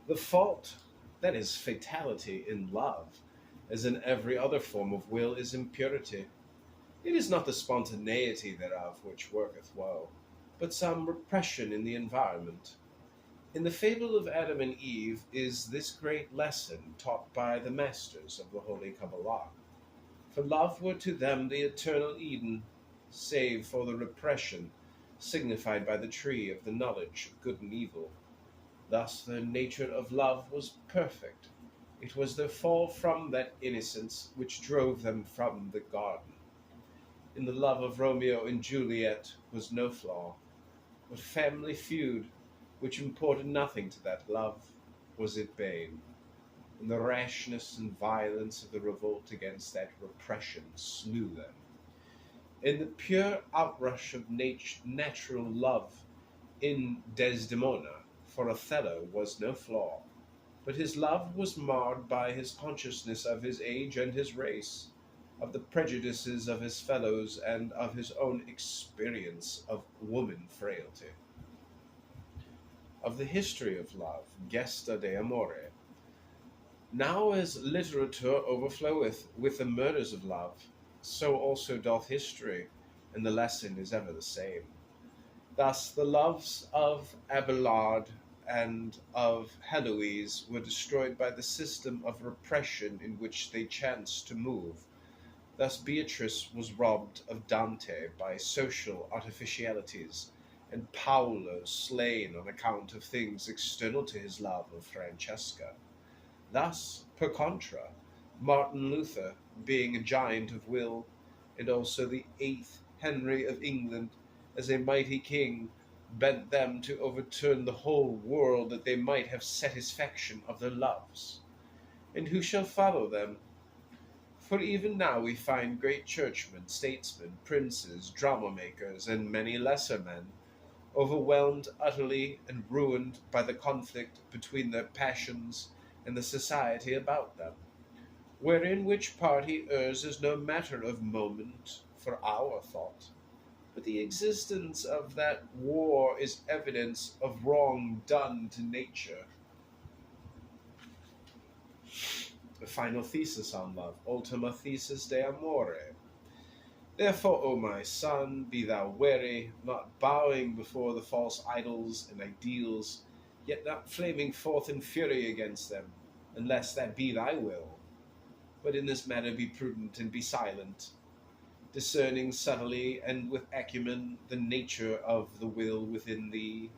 The fault, that is fatality in love, as in every other form of will, is impurity. It is not the spontaneity thereof which worketh woe, but some repression in the environment. In the fable of Adam and Eve is this great lesson taught by the masters of the Holy Kabbalah. For love were to them the eternal Eden, save for the repression signified by the tree of the knowledge of good and evil. Thus the nature of love was perfect. It was their fall from that innocence which drove them from the garden. In the love of Romeo and Juliet was no flaw, but family feud, which imported nothing to that love, was its bane. And the rashness and violence of the revolt against that repression slew them. In the pure outrush of natural love in Desdemona, for Othello was no flaw, but his love was marred by his consciousness of his age and his race, of the prejudices of his fellows, and of his own experience of woman frailty. Of the history of love, Gesta de Amore. Now as literature overfloweth with the murders of love, so also doth history, and the lesson is ever the same. Thus the loves of Abelard and of Heloise were destroyed by the system of repression in which they chanced to move. Thus Beatrice was robbed of Dante by social artificialities, and Paolo slain on account of things external to his love of Francesca. Thus, per contra, Martin Luther, being a giant of will, and also the eighth Henry of England, as a mighty king, bent them to overturn the whole world that they might have satisfaction of their loves. And who shall follow them? For even now we find great churchmen, statesmen, princes, drama makers, and many lesser men, overwhelmed utterly and ruined by the conflict between their passions and the society about them, wherein which party errs is no matter of moment for our thought, but the existence of that war is evidence of wrong done to nature. The final thesis on love, Ultima Thesis de Amore. Therefore, O my son, be thou wary, not bowing before the false idols and ideals, yet not flaming forth in fury against them, unless that be thy will. But in this matter be prudent and be silent, discerning subtly and with acumen the nature of the will within thee,